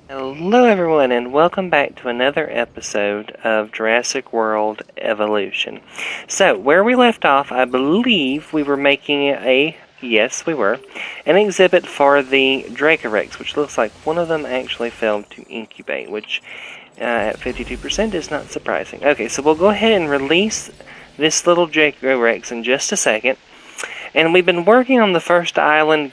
Hello everyone and welcome back to another episode of Jurassic World Evolution. So, where we left off, I believe we were making yes we were, an exhibit for the Dracorex, which looks like one of them actually failed to incubate, which at 52% is not surprising. Okay, so we'll go ahead and release this little Dracorex in just a second. And we've been working on the first island,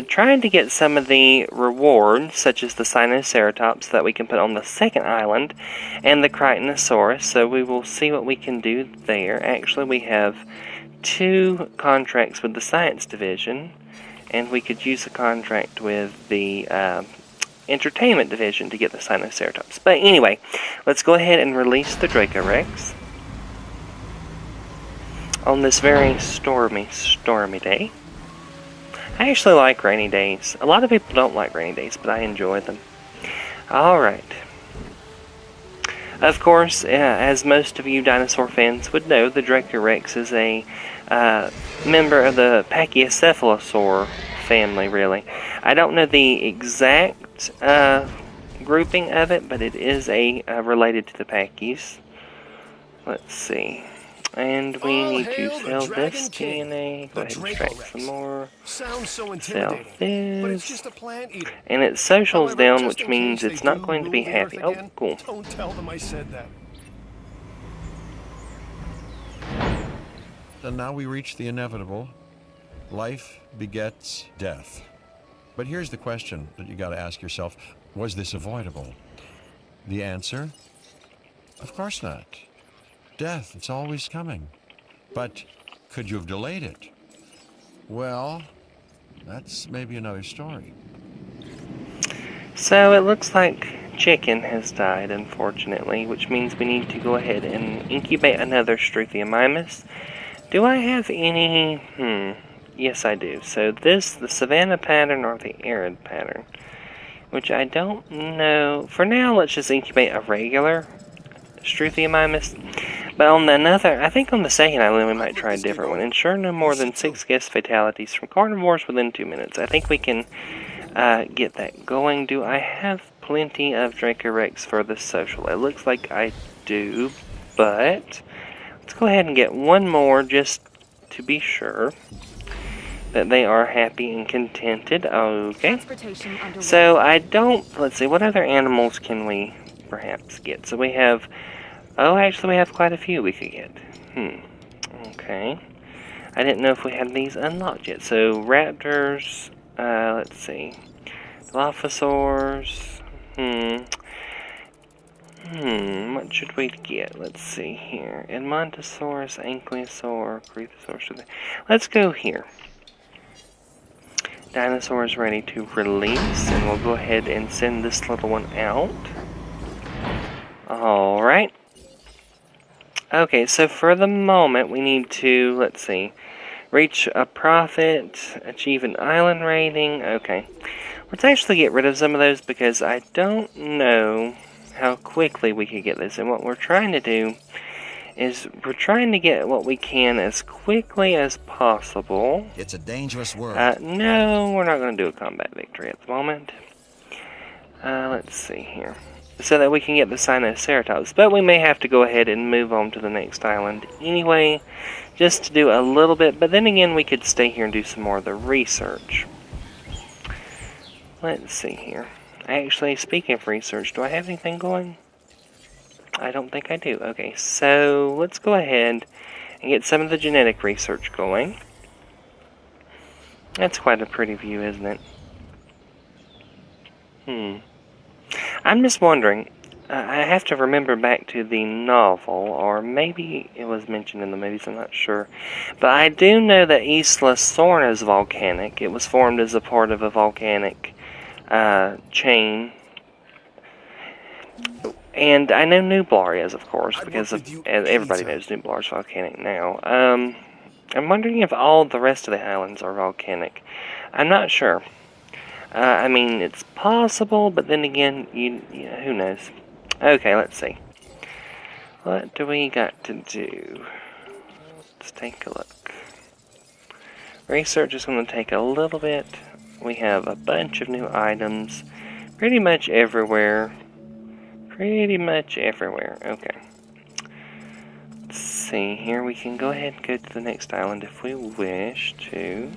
trying to get some of the rewards, such as the Sinoceratops, that we can put on the second island, and the Crichtonosaurus. So we will see what we can do there. Actually, we have 2 contracts with the Science Division, and we could use a contract with the Entertainment Division to get the Sinoceratops. But anyway, let's go ahead and release the Dracorex on this very stormy day. I actually like rainy days. A lot of people don't like rainy days, but I enjoy them. Alright. Of course, as most of you dinosaur fans would know, the Dracorex is a member of the Pachycephalosaur family, really. I don't know the exact grouping of it, but it is related to the Pachys. Let's see. And we need to sell this DNA. Go ahead and extract some more. Sounds so Sell intimidating, but it's this. just a plant eater. And its social's However, down, just which in means case it's they not do going to be rule the Earth happy. Oh, again, cool. Don't tell them I said that. And now we reach the inevitable. Life begets death. But here's the question that you got to ask yourself. Was this avoidable? The answer? Of course not. Death, it's always coming. But could you have delayed it? Well, that's maybe another story. So it looks like chicken has died, unfortunately, which means we need to go ahead and incubate another Struthiomimus. Do I have any? Yes, I do. So the savanna pattern or the arid pattern, which I don't know. For now, let's just incubate a regular Struthiomimus. But I think on the second island we might try a different one. Ensure no more than 6 guest fatalities from carnivores within 2 minutes. I think we can get that going. Do I have plenty of Dracorex for the social? It looks like I do, but let's go ahead and get one more just to be sure that they are happy and contented. Okay. So let's see, what other animals can we perhaps get? So we have, actually we have quite a few we could get. Okay. I didn't know if we had these unlocked yet. So raptors, let's see, Dilophosaurs, what should we get? Let's see here. Edmontosaurus, Ankylosaur, Crethosaurus. Let's go here. Dinosaurs ready to release, and we'll go ahead and send this little one out. Alright. Okay, so for the moment, we need to, let's see, reach a profit, achieve an island rating. Okay. Let's actually get rid of some of those because I don't know how quickly we could get this. And what we're trying to do is we're trying to get what we can as quickly as possible. It's a dangerous world. No, we're not going to do a combat victory at the moment. Let's see here. So that we can get the Sinoceratops. But we may have to go ahead and move on to the next island anyway, just to do a little bit. But then again, we could stay here and do some more of the research. Let's see here. Actually, speaking of research, do I have anything going? I don't think I do. Okay, so let's go ahead and get some of the genetic research going. That's quite a pretty view, isn't it? I'm just wondering, I have to remember back to the novel, or maybe it was mentioned in the movies, I'm not sure. But I do know that Isla Sorna is volcanic. It was formed as a part of a volcanic chain. And I know Nublar is, of course, because everybody knows Nublar is volcanic now. I'm wondering if all the rest of the islands are volcanic. I'm not sure. I mean, it's possible, but then again, who knows? Okay, let's see. What do we got to do? Let's take a look. Research is going to take a little bit. We have a bunch of new items. Pretty much everywhere. Pretty much everywhere. Okay. Let's see here. We can go ahead and go to the next island if we wish to.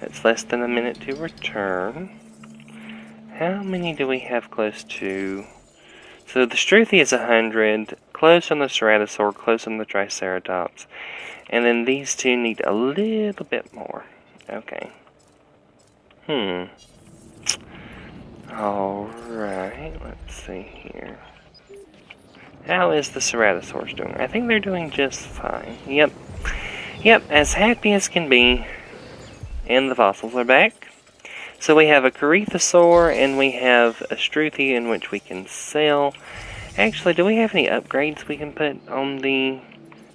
That's less than a minute to return. How many do we have close to? So the Struthi is 100, close on the Ceratosaur, close on the Triceratops. And then these two need a little bit more. Okay. Alright, let's see here. How is the Ceratosaurus doing? I think they're doing just fine. Yep, as happy as can be. And the fossils are back. So we have a Corythosaur and we have a Struthi in which we can sell. Actually, do we have any upgrades we can put on the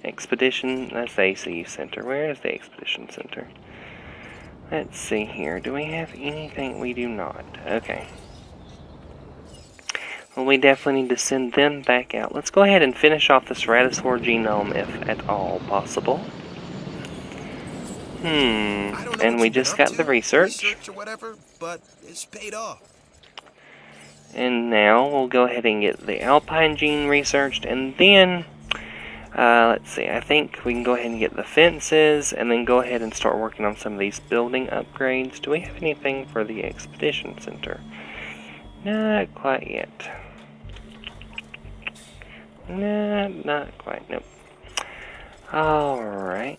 expedition? That's the ACU Center. Where is the expedition center? Let's see here. Do we have anything? We do not. Okay. Well, we definitely need to send them back out. Let's go ahead and finish off the Ceratosaur genome if at all possible. And we just got the research. Or whatever, but it's paid off. And now we'll go ahead and get the Alpine gene researched, and then, let's see, I think we can go ahead and get the fences, and then go ahead and start working on some of these building upgrades. Do we have anything for the Expedition Center? Not quite yet. No, not quite, nope. Alright.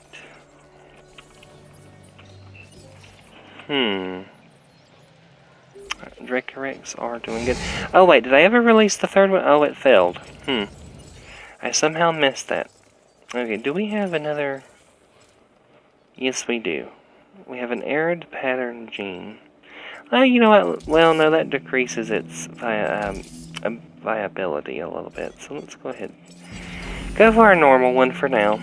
Dracorex are doing good. Oh wait, did I ever release the third one? Oh, it failed. I somehow missed that. Okay, do we have another? Yes, we do. We have an arid pattern gene. Oh, you know what? Well, no, that decreases its viability a little bit. So let's go ahead. Go for our normal one for now.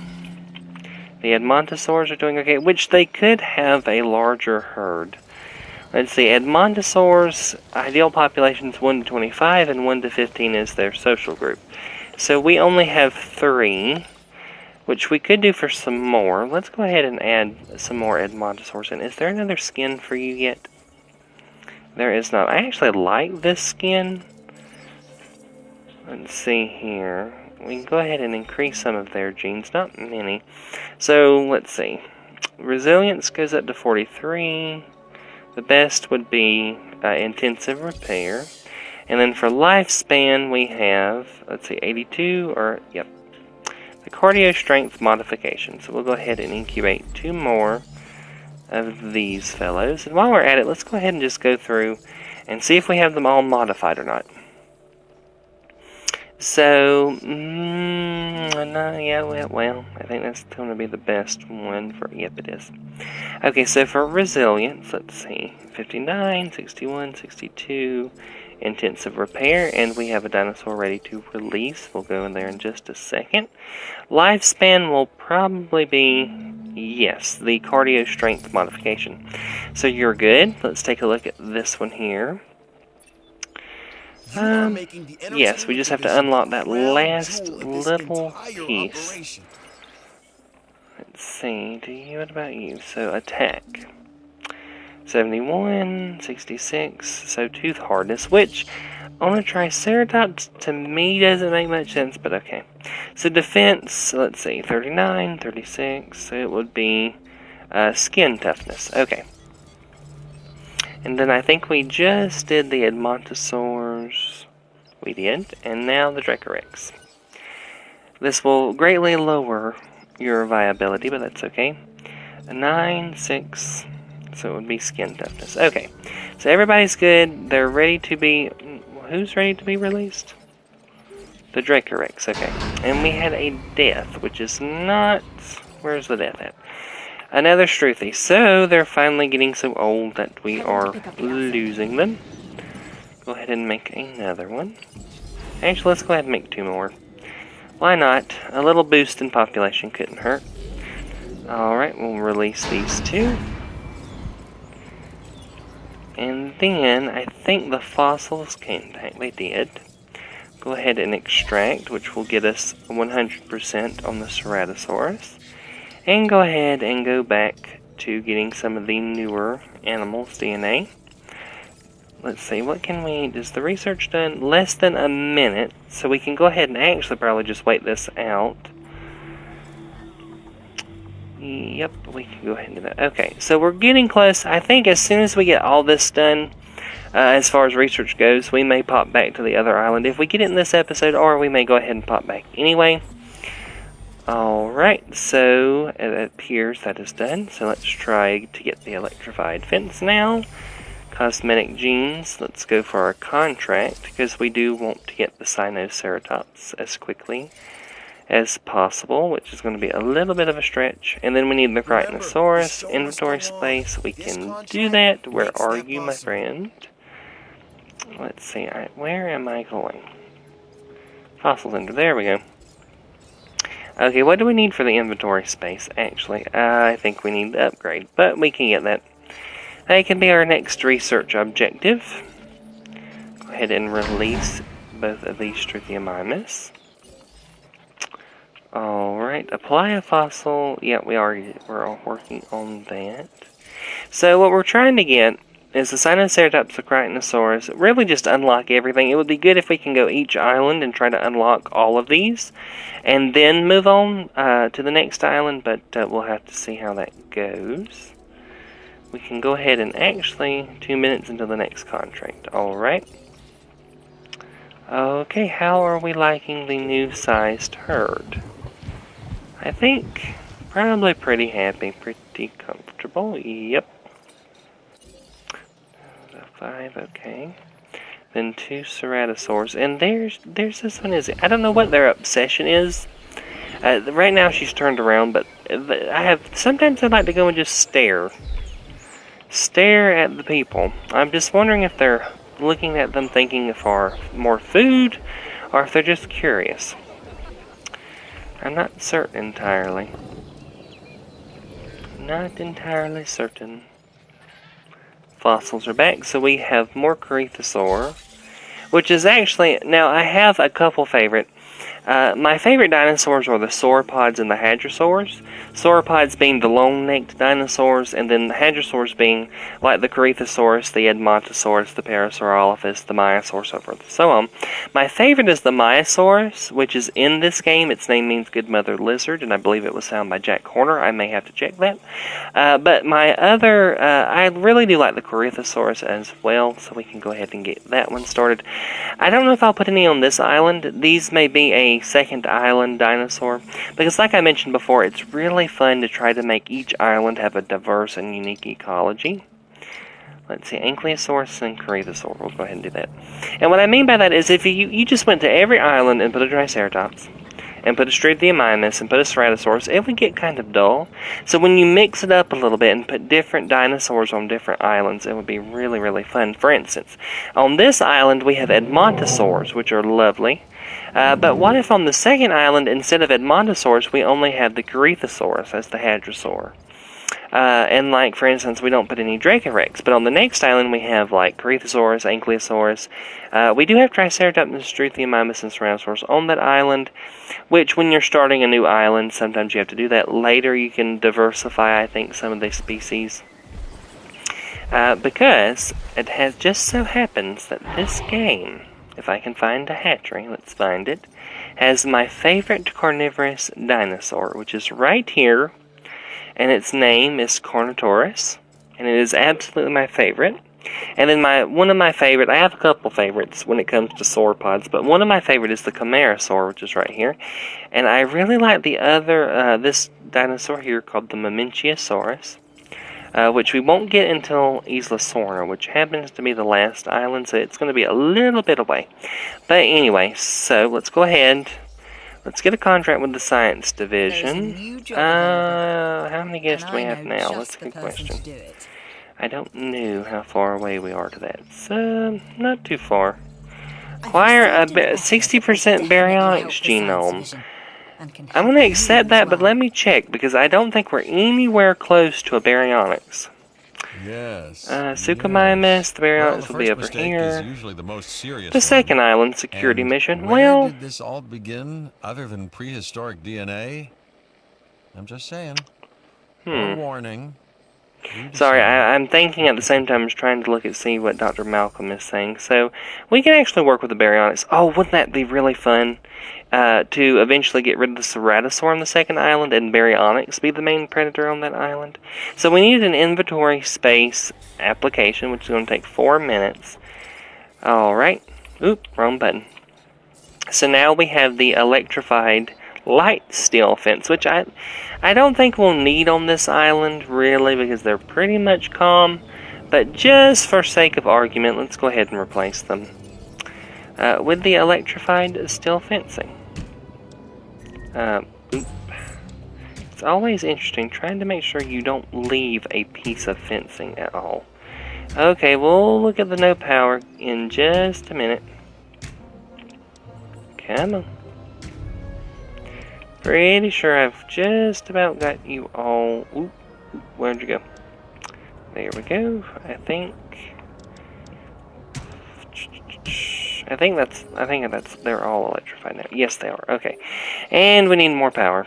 The Edmontosaurs are doing okay, which they could have a larger herd. Let's see, Edmontosaurs, ideal population is 1 to 25, and 1 to 15 is their social group. So we only have 3, which we could do for some more. Let's go ahead and add some more Edmontosaurs in. Is there another skin for you yet? There is not. I actually like this skin. Let's see here. We can go ahead and increase some of their genes, not many. So, let's see. Resilience goes up to 43. The best would be intensive repair. And then for lifespan, we have, let's see, 82, or, yep, the cardio strength modification. So we'll go ahead and incubate 2 more of these fellows. And while we're at it, let's go ahead and just go through and see if we have them all modified or not. So, yeah, well, I think that's going to be the best one for, yep, it is. Okay, so for resilience, let's see, 59, 61, 62, intensive repair, and we have a dinosaur ready to release. We'll go in there in just a second. Lifespan will probably be, yes, the cardio strength modification. So you're good. Let's take a look at this one here. Yes, we just have to unlock that last little piece. Let's see, what about you? So, attack. 71, 66, so tooth hardness, which on a Triceratops to me doesn't make much sense, but okay. So, defense, let's see, 39, 36, so it would be skin toughness, okay. And then I think we just did the Edmontosaurs. We did. And now the Dracorex. This will greatly lower your viability, but that's okay. 9, 6. So it would be skin toughness. Okay. So everybody's good. They're ready to be... Who's ready to be released? The Dracorex. Okay. And we had a death, which is not... Where's the death at? Another Struthi. So they're finally getting so old that we are losing them. Go ahead and make another one. Actually, let's go ahead and make 2 more. Why not? A little boost in population couldn't hurt. Alright, we'll release these 2. And then, I think the fossils came back. They did. Go ahead and extract, which will get us 100% on the Ceratosaurus. And go ahead and go back to getting some of the newer animals' DNA. let's see, what can we... Is the research done? Less than a minute, so we can go ahead and actually probably just wait this out. Yep, we can go ahead and do that. Okay, so we're getting close. I think as soon as we get all this done, as far as research goes, we may pop back to the other island if we get it in this episode, or we may go ahead and pop back anyway. Alright, so it appears that is done. So let's try to get the electrified fence now. Cosmetic genes, let's go for our contract, because we do want to get the Sinoceratops as quickly as possible, which is going to be a little bit of a stretch. And then we need the Crichnosaurus inventory space. We can do that. Where are you, my friend? Let's see, where am I going? Fossil Center, there we go. Okay, what do we need for the inventory space, actually? I think we need the upgrade, but we can get that. That can be our next research objective. Go ahead and release both of these Struthiomimus. Alright, apply a fossil. Yeah, we're all working on that. So what we're trying to get is the Sinoceratops, the Crichnosaurus. Really just unlock everything. It would be good if we can go each island and try to unlock all of these, and then move on to the next island, but we'll have to see how that goes. We can go ahead and actually 2 minutes into the next contract. Alright. Okay, how are we liking the new sized herd? I think probably pretty happy, pretty comfortable. Yep. 5, okay. Then 2 ceratosaurs, and there's this one. I don't know what their obsession is. Right now she's turned around, but sometimes I like to go and just stare at the people. I'm just wondering if they're looking at them thinking for more food, or if they're just curious. I'm not certain entirely. Not entirely certain. Fossils are back, so we have more Corythosaur, which is actually... Now, I have a couple favorite. My favorite dinosaurs are the sauropods and the hadrosaurs. Sauropods being the long-necked dinosaurs, and then the hadrosaurs being like the Corythosaurus, the Edmontosaurus, the Parasaurolophus, the Maiasaurus, so forth and so on. My favorite is the Maiasaurus, which is in this game. Its name means Good Mother Lizard, and I believe it was found by Jack Horner. I may have to check that. But my other... I really do like the Corythosaurus as well, so we can go ahead and get that one started. I don't know if I'll put any on this island. These may be a second island dinosaur, because like I mentioned before, it's really fun to try to make each island have a diverse and unique ecology. Let's see, Ankylosaurus and Corythosaur. We'll go ahead and do that. And what I mean by that is if you just went to every island and put a Triceratops, and put a Struthiomimus, and put a Ceratosaurus, it would get kind of dull. So when you mix it up a little bit and put different dinosaurs on different islands, it would be really, really fun. For instance, on this island we have Edmontosaurs, which are lovely. But what if on the second island, instead of Edmontosaurus, we only have the Corythosaurus as the hadrosaur? And like, for instance, we don't put any Dracorex, but on the next island we have like Corythosaurus, Ankylosaurus. We do have Triceratops, Struthiomimus, and Ceratosaurus on that island, which when you're starting a new island, sometimes you have to do that. Later you can diversify, I think, some of these species. Because it has just so happens that this game, if I can find a hatchery, let's find it, has my favorite carnivorous dinosaur, which is right here. And its name is Carnotaurus, and it is absolutely my favorite. And then one of my favorite, I have a couple favorites when it comes to sauropods, but one of my favorite is the Camarasaur, which is right here. And I really like the other, this dinosaur here called the Mamenchiasaurus, which we won't get until Isla Sorna, which happens to be the last island, so it's going to be a little bit away. But anyway, so let's go ahead. Let's get a contract with the Science Division. How many guests do we have now? That's a good question. I don't know how far away we are to that. So, not too far. Acquire a 60% baryonyx genome. I'm going to accept that, but let me check, because I don't think we're anywhere close to a baryonyx. Yes. Suchomimus, the baryonyx will be over here. The second island security mission. Where did this all begin, other than prehistoric DNA? I'm just saying. Warning. Sorry, I'm thinking at the same time as trying to look and see what Dr. Malcolm is saying. So, we can actually work with the baryonyx. Oh, wouldn't that be really fun? To eventually get rid of the ceratosaur on the second island and baryonyx be the main predator on that island. So, we need an inventory space application, which is going to take 4 minutes. Alright. Oop, wrong button. So now we have the electrified light steel fence, which I don't think we'll need on this island, really, because they're pretty much calm. But just for sake of argument, let's go ahead and replace them with the electrified steel fencing. It's always interesting trying to make sure you don't leave a piece of fencing at all. Okay, we'll look at the no power in just a minute. Come on. Pretty sure I've just about got you all. Oop, where'd you go? There we go. I think that's they're all electrified now. Yes, they are. Okay, and we need more power.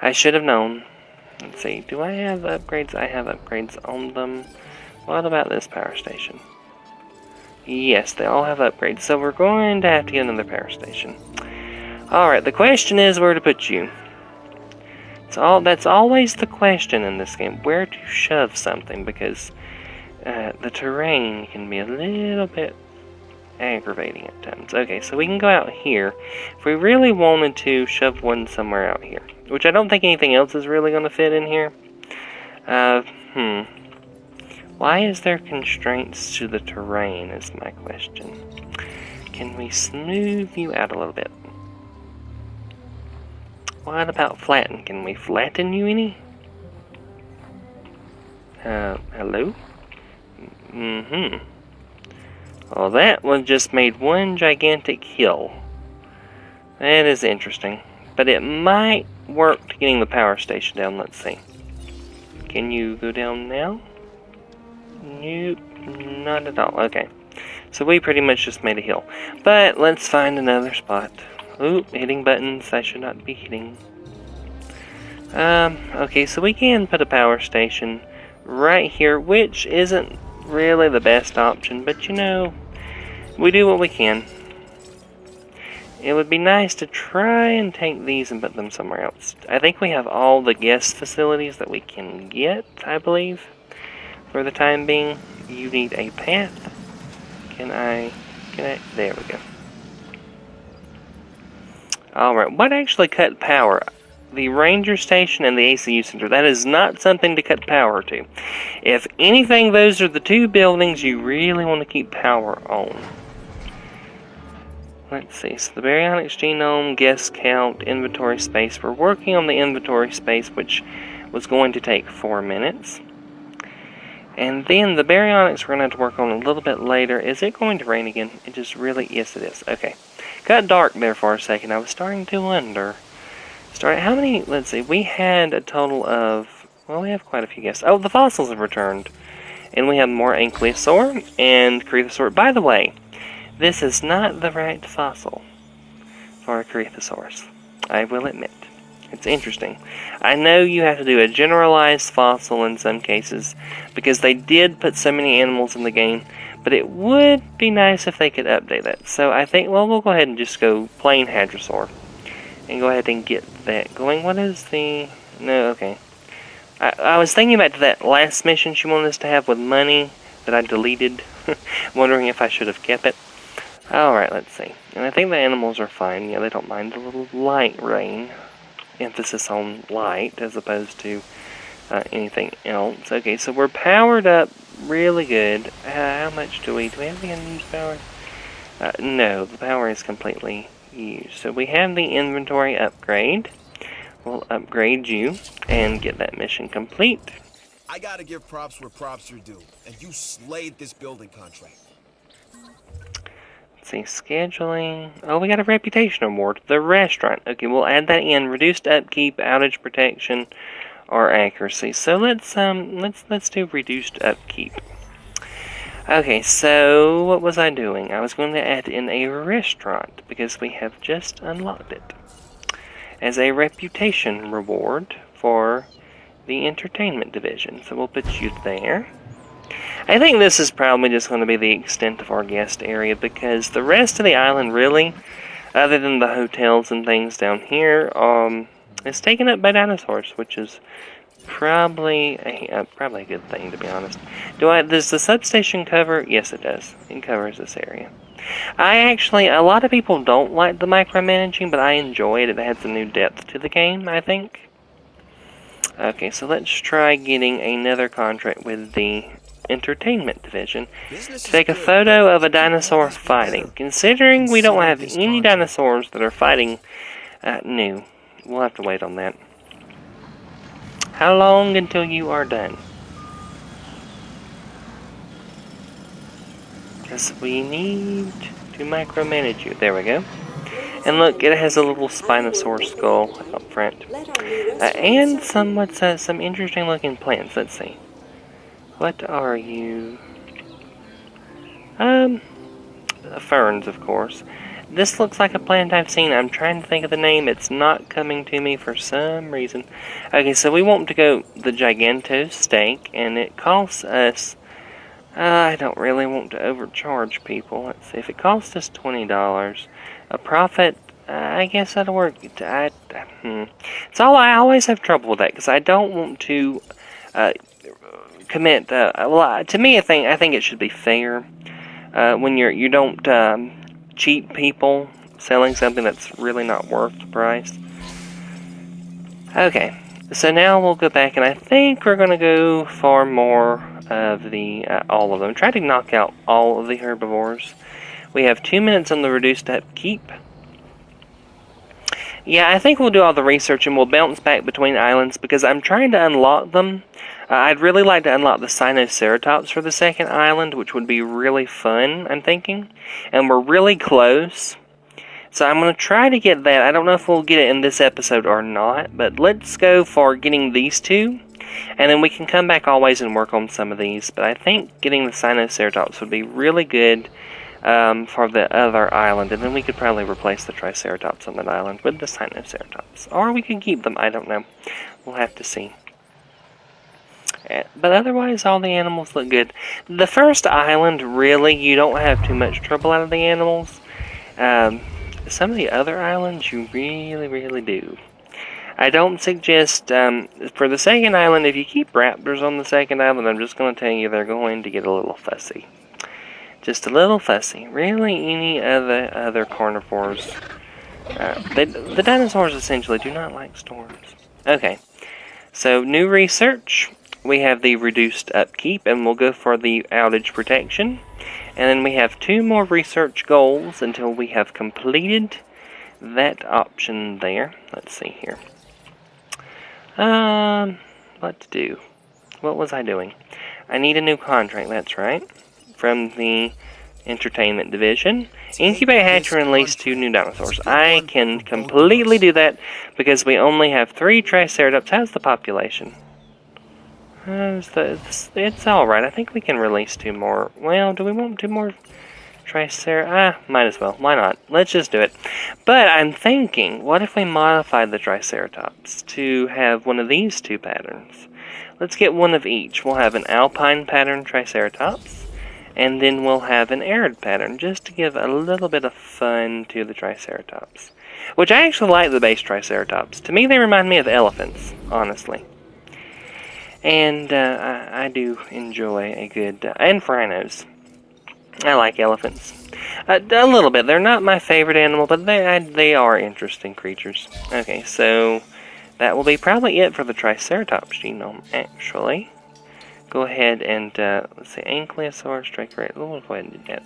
I should have known. Let's see. Do I have upgrades? I have upgrades on them. What about this power station? Yes, they all have upgrades, so we're going to have to get another power station. Alright, the question is where to put you. That's always the question in this game, where to shove something, because the terrain can be a little bit aggravating at times. Okay, so we can go out here. If we really wanted to shove one somewhere out here, which I don't think anything else is really going to fit in here. Why is there constraints to the terrain is my question. Can we smooth you out a little bit? What about flatten? Can we flatten you any? Hello? Well, that one just made one gigantic hill. That is interesting. But it might work to getting the power station down. Let's see. Can you go down now? Nope, not at all. Okay. So we pretty much just made a hill. But let's find another spot. Oop, hitting buttons I should not be hitting. Okay, so we can put a power station right here, which isn't really the best option, but you know, we do what we can. It would be nice to try and take these and put them somewhere else. I think we have all the guest facilities that we can get, I believe. For the time being, you need a path. Can I, there we go. Alright, what actually cut power? The ranger station and the ACU center. That is not something to cut power to. If anything, those are the two buildings you really want to keep power on. Let's see, so the baryonyx genome, guest count, inventory space. We're working on the inventory space, which was going to take 4 minutes. And then the baryonyx we're going to have to work on a little bit later. Is it going to rain again? It just really, yes it is. Okay. Got dark there for a second. I was starting to wonder. How many, let's see, we had a total of, well, we have quite a few guests. Oh, the fossils have returned. And we have more ankylosaur and corythosaur. By the way, this is not the right fossil for a corythosaurus. I will admit. It's interesting. I know you have to do a generalized fossil in some cases, because they did put so many animals in the game, but it would be nice if they could update that. So I think, well, we'll go ahead and just go plain hadrosaur. And go ahead and get that going. What is the... No, okay. I was thinking about that last mission she wanted us to have with money that I deleted. Wondering if I should have kept it. Alright, let's see. And I think the animals are fine. Yeah, they don't mind a little light rain. Emphasis on light as opposed to anything else. Okay, so we're powered up really good. How much do we have the unused power? No, the power is completely used. So we have the inventory upgrade. We'll upgrade you and get that mission complete. I gotta give props where props are due, and you slayed this building contract. Let's see, scheduling. Oh, we got a reputation award. The restaurant. Okay, we'll add that in. Reduced upkeep, outage protection, or accuracy. So let's do reduced upkeep. Okay, so what was I doing? I was going to add in a restaurant because we have just unlocked it as a reputation reward for the entertainment division. So we'll put you there. I think this is probably just going to be the extent of our guest area, because the rest of the island, really, other than the hotels and things down here, is taken up by dinosaurs, which is probably a good thing, to be honest. Does the substation cover? Yes, it does. It covers this area. A lot of people don't like the micromanaging, but I enjoy it. It adds a new depth to the game, I think. Okay, so let's try getting another contract with the entertainment division to take a photo of a dinosaur fighting. Considering we don't have any dinosaurs that are fighting new, we'll have to wait on that. How long until you are done? Because we need to micromanage you. There we go. And look, it has a little Spinosaurus skull up front. And some interesting looking plants. Let's see. What are you? Ferns, of course. This looks like a plant I've seen. I'm trying to think of the name. It's not coming to me for some reason. Okay, so we want to go the Giganto steak, and it costs us... I don't really want to overcharge people. Let's see. If it costs us $20, a profit... I guess that'll work. So I always have trouble with that, because I don't want to... commit. To me, I think it should be fair. When you don't cheat people selling something that's really not worth the price. Okay, so now we'll go back, and I think we're gonna go for more of the all of them. Try to knock out all of the herbivores. We have 2 minutes on the reduced upkeep. Yeah, I think we'll do all the research and we'll bounce back between islands because I'm trying to unlock them. I'd really like to unlock the Sinoceratops for the second island, which would be really fun, I'm thinking. And we're really close. So I'm going to try to get that. I don't know if we'll get it in this episode or not, but let's go for getting these two. And then we can come back always and work on some of these. But I think getting the Sinoceratops would be really good for the other island, and then we could probably replace the Triceratops on that island with the Sinoceratops. Or we can keep them, I don't know. We'll have to see. But otherwise, all the animals look good. The first island, really, you don't have too much trouble out of the animals. Some of the other islands, you really, really do. I don't suggest, for the second island, if you keep raptors on the second island, I'm just going to tell you they're going to get a little fussy. Just a little fussy. Really, any other carnivores. The dinosaurs essentially do not like storms. Okay, so new research. We have the reduced upkeep, and we'll go for the outage protection. And then we have 2 more research goals until we have completed that option there. Let's see here. What to do? What was I doing? I need a new contract, that's right. From the entertainment division. Incubate, hatch, and release 2 new dinosaurs. I can completely do that because we only have 3 Triceratops. How's the population? It's alright. I think we can release 2 more. Well, do we want 2 more Triceratops? Might as well. Why not? Let's just do it. But I'm thinking, what if we modify the Triceratops to have one of these 2 patterns? Let's get one of each. We'll have an alpine pattern Triceratops, and then we'll have an arid pattern, just to give a little bit of fun to the Triceratops. Which I actually like the base Triceratops. To me, they remind me of elephants, honestly. And I do enjoy a good... and rhinos. I like elephants. A little bit. They're not my favorite animal, but they are interesting creatures. Okay, so that will be probably it for the Triceratops genome, actually. Go ahead and, let's see, Ankylosaurus, Dracosaurus, we'll go ahead and do that.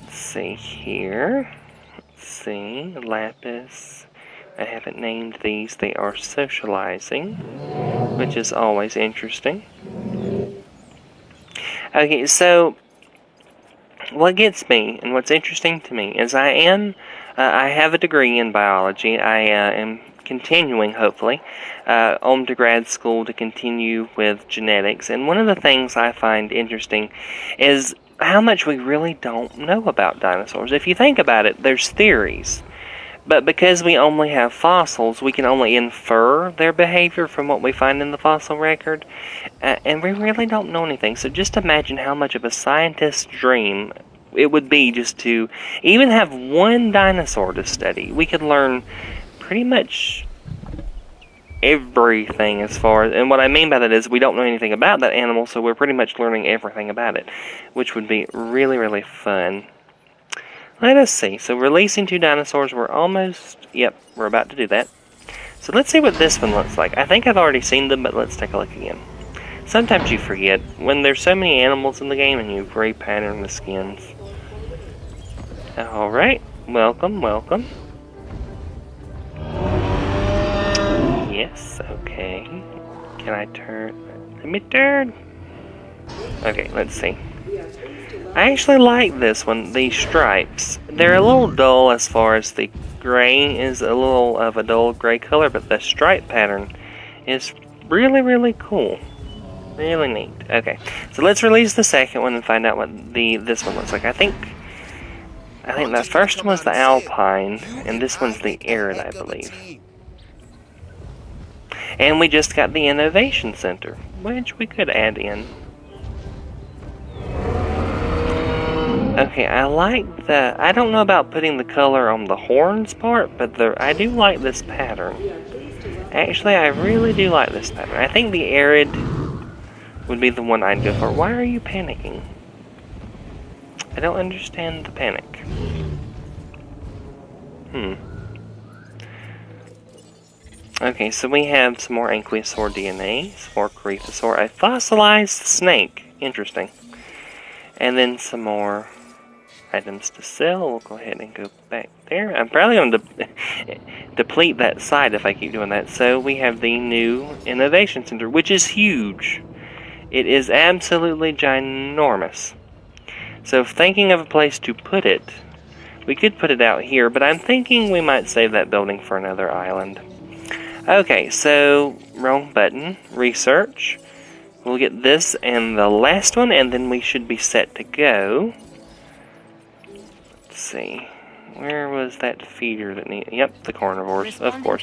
Let's see here. Let's see, Lapis. I haven't named these. They are socializing, which is always interesting. Okay, so what gets me, and what's interesting to me, is I have a degree in biology. I am continuing, hopefully, on to grad school to continue with genetics. And one of the things I find interesting is how much we really don't know about dinosaurs. If you think about it, there's theories But because we only have fossils, we can only infer their behavior from what we find in the fossil record. And we really don't know anything. So just imagine how much of a scientist's dream it would be just to even have one dinosaur to study. We could learn pretty much everything as far as, and what I mean by that is we don't know anything about that animal, so we're pretty much learning everything about it, which would be really, really fun. Let us see. So releasing 2 dinosaurs, we're almost, yep, we're about to do that. So let's see what this one looks like. I think I've already seen them, but let's take a look again. Sometimes you forget when there's so many animals in the game and you repattern the skins. Alright, welcome, welcome. Yes, okay. Can I turn? Let me turn. Okay, let's see. I actually like this one, the stripes. They're a little dull as far as the gray is a little of a dull gray color, but the stripe pattern is really, really cool. Really neat. Okay, so let's release the second one and find out what this one looks like. I think the first one was the alpine, and this one's the arid, I believe. And we just got the innovation center, which we could add in. Okay, I like the, I don't know about putting the color on the horns part, but I do like this pattern. Actually, I really do like this pattern. I think the arid would be the one I'd go for. Why are you panicking? I don't understand the panic. Okay, so we have some more ankylosaur DNA, some more corythosaur, a fossilized snake. Interesting. And then some more items to sell. We'll go ahead and go back there. I'm probably going to deplete that side if I keep doing that. So we have the new innovation center, which is huge. It is absolutely ginormous. So thinking of a place to put it, we could put it out here, but I'm thinking we might save that building for another island. Okay, so wrong button, research. We'll get this and the last one, and then we should be set to go. Let's see. Where was that feeder that needed? Yep, the carnivores, of course.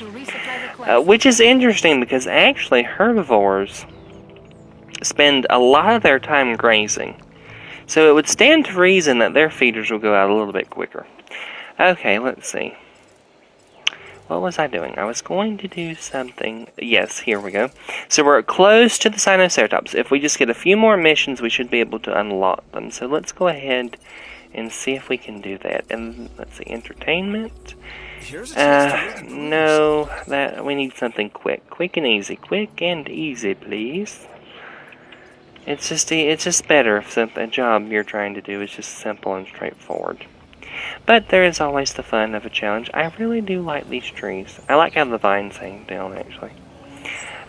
Which is interesting because actually herbivores spend a lot of their time grazing. So it would stand to reason that their feeders will go out a little bit quicker. Okay, let's see. What was I doing? I was going to do something. Yes, here we go. So we're close to the Sinoceratops. If we just get a few more missions, we should be able to unlock them. So let's go ahead and see if we can do that. And let's see, entertainment. No, that we need something quick. Quick and easy. Quick and easy, please. It's just better if a job you're trying to do is just simple and straightforward. But there is always the fun of a challenge. I really do like these trees. I like how the vines hang down, actually.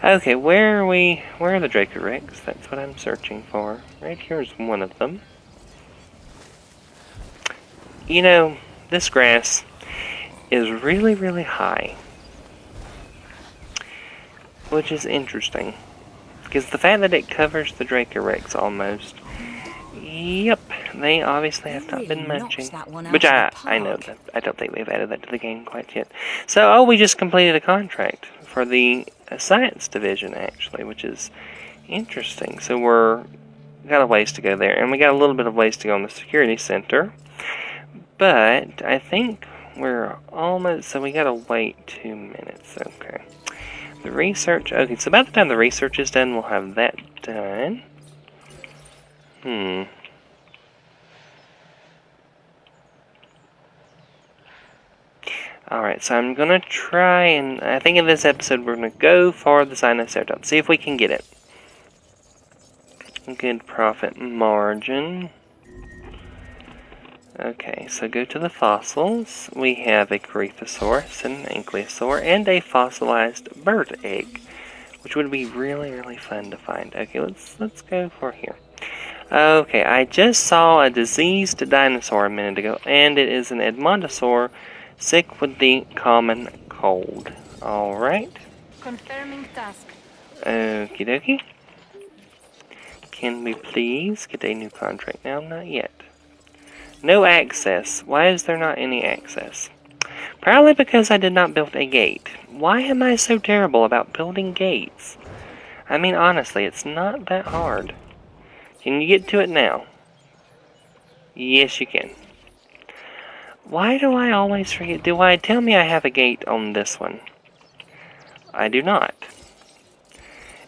Okay, where are we? Where are the Dracorex? That's what I'm searching for. Right here's one of them. You know, this grass is really, really high. Which is interesting. Because the fact that it covers the Dracorex almost. Yep, they obviously have not been munching. Which I know that. I don't think they've added that to the game quite yet. So, we just completed a contract for the science division, actually, which is interesting. So got a ways to go there. And we got a little bit of ways to go on the security center. But I think we're almost, so we gotta wait 2 minutes, okay. The research, okay, so about the time the research is done, we'll have that done. Alright, so I'm gonna try and, I think in this episode we're gonna go for the Sinoceratops, see if we can get it. Good profit margin. Okay, so go to the fossils. We have a Corythosaurus, an Ankylosaur, and a fossilized bird egg, which would be really, really fun to find. Okay, let's go for here. Okay, I just saw a diseased dinosaur a minute ago, and it is an Edmontosaur, sick with the common cold. Alright. Confirming task. Okie dokie. Can we please get a new contract now? Not yet. No access. Why is there not any access? Probably because I did not build a gate. Why am I so terrible about building gates? I mean, honestly, it's not that hard. Can you get to it now? Yes, you can. Why do I always forget? Tell me I have a gate on this one? I do not.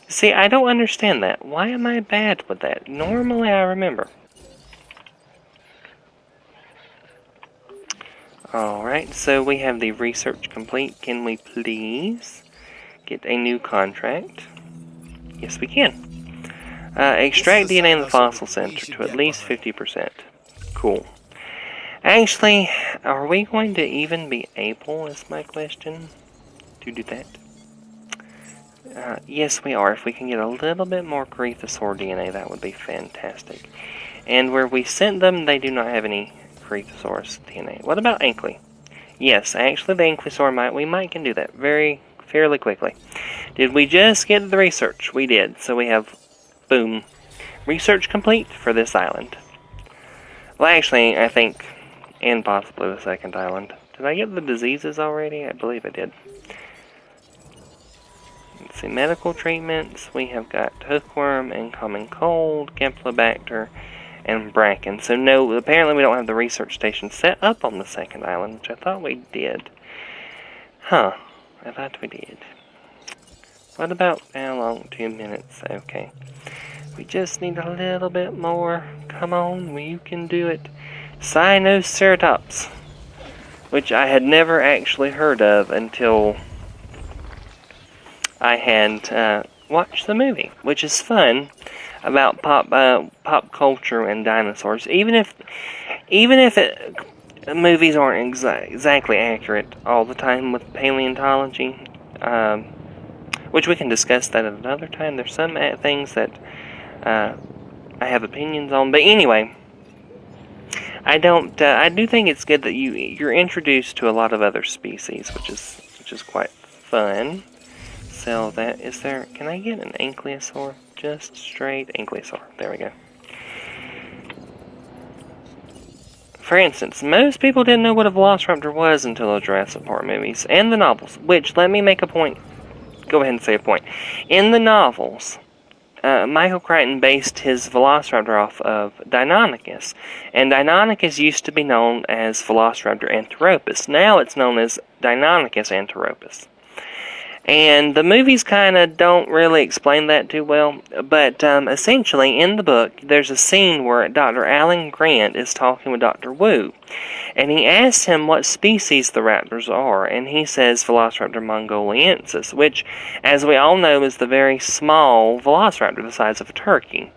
See, I don't understand that. Why am I bad with that? Normally I remember. Alright, so we have the research complete. Can we please get a new contract? Yes, we can. Extract DNA in the fossil center to at least 50%. Cool. Actually, are we going to even be able, is my question, to do that? Yes, we are. If we can get a little bit more Corethosaur DNA, that would be fantastic. And where we sent them, they do not have any Corethosaurus DNA. What about Ankyli? Yes, actually the Ankylosaur we might can do that fairly quickly. Did we just get the research? We did. So we have, boom, research complete for this island. Well, actually, I think, and possibly the second island. Did I get the diseases already? I believe I did. Let's see, medical treatments. We have got hookworm and common cold, Campylobacter, and bracken. So no, apparently we don't have the research station set up on the second island, which I thought we did. Huh, I thought we did. What about, how long? 2 minutes, okay. We just need a little bit more. Come on, you can do it. Sinoceratops, which I had never actually heard of until I had watched the movie, which is fun about pop culture and dinosaurs. Even if movies aren't exactly accurate all the time with paleontology, which we can discuss that at another time. There's some things that I have opinions on, but anyway, I do think it's good that you're introduced to a lot of other species, which is quite fun. So that is there. Can I get an Ankylosaur? Just straight Ankylosaur. There we go. For instance, most people didn't know what a Velociraptor was until the Jurassic Park movies and the novels. Which, let me make a point. Go ahead and say a point. In the novels, Michael Crichton based his Velociraptor off of Deinonychus, and Deinonychus used to be known as Velociraptor anthropus. Now it's known as Deinonychus anthropus. And the movies kind of don't really explain that too well, but essentially in the book there's a scene where Dr. Alan Grant is talking with Dr. Wu, and he asks him what species the raptors are, and he says Velociraptor mongoliensis, which, as we all know, is the very small velociraptor the size of a turkey.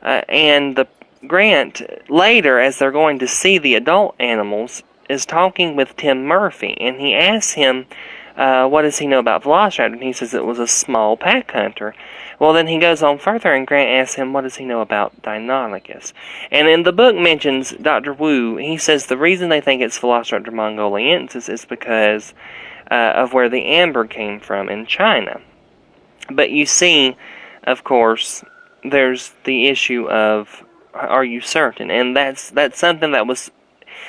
And the Grant, later, as they're going to see the adult animals, is talking with Tim Murphy, and he asks him, what does he know about Velociraptor? And he says it was a small pack hunter. Well, then he goes on further, and Grant asks him, what does he know about Deinonychus? And in the book mentions Dr. Wu, he says the reason they think it's Velociraptor mongoliensis is because of where the amber came from in China. But you see, of course, there's the issue of, are you certain? And that's something that was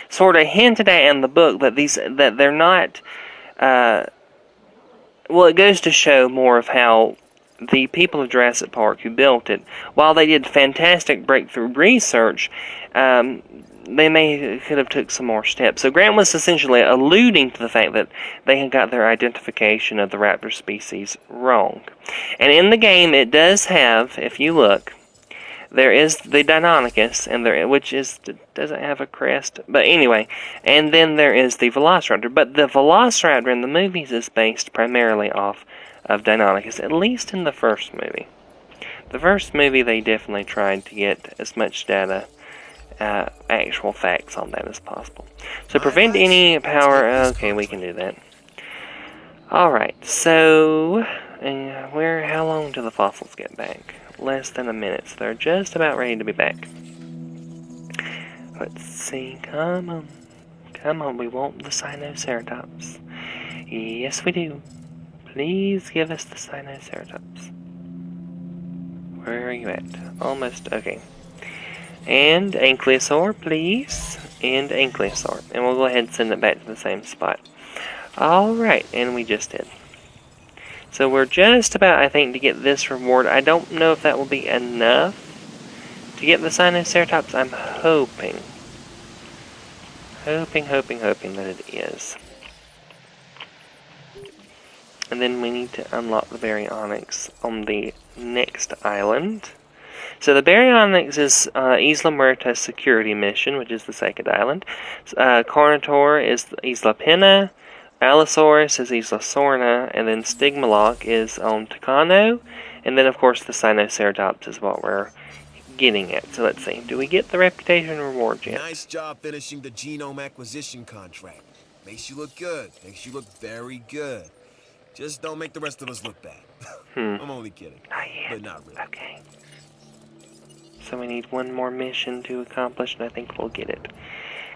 sort of hinted at in the book, that they're not... well, it goes to show more of how the people of Jurassic Park who built it, while they did fantastic breakthrough research, they could have took some more steps. So Grant was essentially alluding to the fact that they had got their identification of the raptor species wrong. And in the game, it does have, if you look, there is the Deinonychus, which doesn't have a crest, but anyway, and then there is the Velociraptor. But the Velociraptor in the movies is based primarily off of Deinonychus, at least in the first movie. The first movie, they definitely tried to get as much data, actual facts on that as possible. So prevent any power. Okay, we can do that. All right. So, how long till the fossils get back? Less than a minute, so they're just about ready to be back. Let's see, come on, we want the Sinoceratops. Yes, we do. Please give us the Sinoceratops. Where are you at? Almost, okay. And Ankylosaur, please. And Ankylosaur. And we'll go ahead and send it back to the same spot. Alright, and we just did. So we're just about, I think, to get this reward. I don't know if that will be enough to get the Sinoceratops. I'm hoping. Hoping that it is. And then we need to unlock the Baryonyx on the next island. So the Baryonyx is Isla Muerta's security mission, which is the second island. Carnotaur is Isla Pena. Allosaurus is Isla Sorna. And then Stigmalock is on Tucano. And then, of course, the Sinoceratops is what we're getting at. So let's see. Do we get the reputation reward yet? Nice job finishing the genome acquisition contract. Makes you look good. Makes you look very good. Just don't make the rest of us look bad. I'm only kidding. Not yet. But not really. Okay. So we need one more mission to accomplish, and I think we'll get it.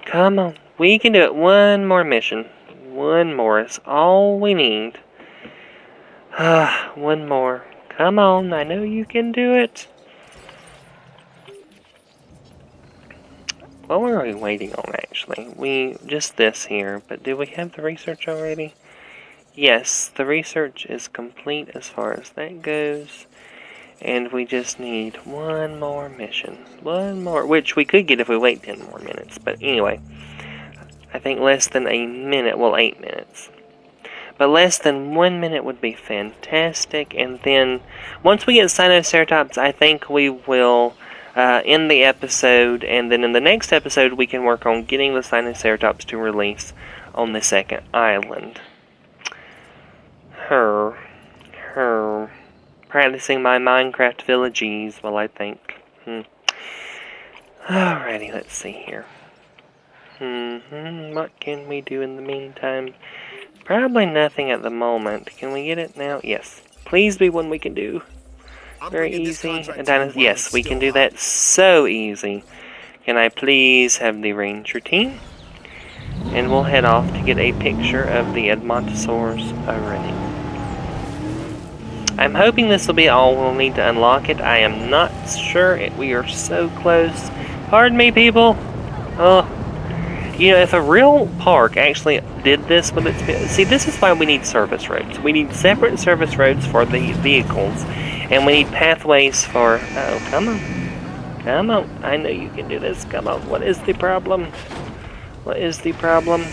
Come on. We can do it. One more mission. One more is all we need. One more. Come on. I know you can do it. What were we waiting on, actually? Just this here, but do we have the research already? Yes, the research is complete as far as that goes. And we just need one more mission. One more, which we could get if we wait 10 more minutes. But anyway, I think less than a minute, well, 8 minutes. But less than 1 minute would be fantastic. And then, once we get Sinoceratops, I think we will end the episode. And then in the next episode, we can work on getting the Sinoceratops to release on the second island. Practicing my Minecraft villages while I think. Alrighty, let's see here. What can we do in the meantime? Probably nothing at the moment. Can we get it now? Yes. Please be one we can do. Very easy. Yes, we can do that so easy. Can I please have the ranger team? And we'll head off to get a picture of the Edmontosaurus already. I'm hoping this will be all we'll need to unlock it. I am not sure. We are so close. Pardon me, people. Oh, you know, if a real park actually did this with its... See, this is why we need service roads. We need separate service roads for the vehicles. And we need pathways for... Oh, come on. Come on. I know you can do this. Come on. What is the problem? What is the problem?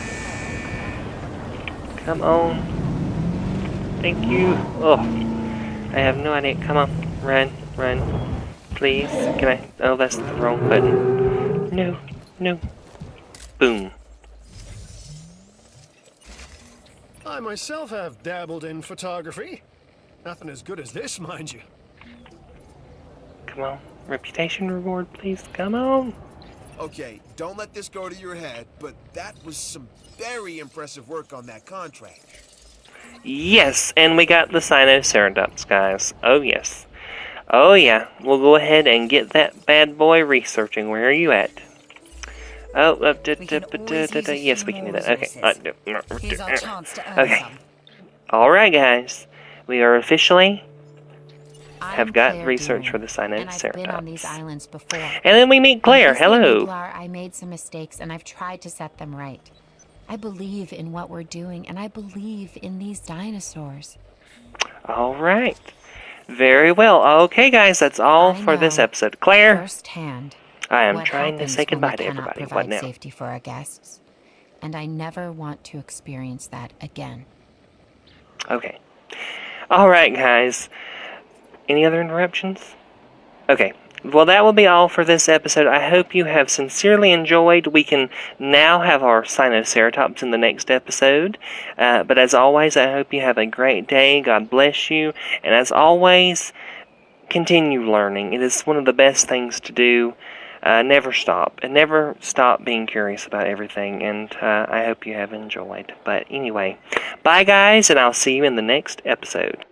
Come on. Thank you. Oh. I have no idea. Come on. Run. Please. Can I... Oh, that's the wrong button. No. Boom. I myself have dabbled in photography. Nothing as good as this, mind you. Come on. Reputation reward, please. Come on. Okay, don't let this go to your head, but that was some very impressive work on that contract. Yes, and we got the Sinoceratops, guys. Oh, yes. Oh, yeah. We'll go ahead and get that bad boy researching. Where are you at? Oh, yes, we can do that. Okay. Here's our chance to earn Okay. some. Alright, guys. We are officially I'm have got Claire research for Dean, the and I've been on these Sinoceratops. islands before. And then we meet Claire. As the Hello. enabler, I made some mistakes, and I've tried to set them right. I believe in what we're doing, and I believe in these dinosaurs. Alright. Very well. Okay, guys, that's all for this know episode. Claire, Firsthand, I am what trying to happens say when goodbye we to cannot everybody. What provide now? safety for our guests, and I never want to experience that again. Okay. Alright, guys. Any other interruptions? Okay. Well, that will be all for this episode. I hope you have sincerely enjoyed. We can now have our Sinoceratops in the next episode. But as always, I hope you have a great day. God bless you. And as always, continue learning. It is one of the best things to do. Never stop. And never stop being curious about everything. And I hope you have enjoyed. But anyway, bye, guys, and I'll see you in the next episode.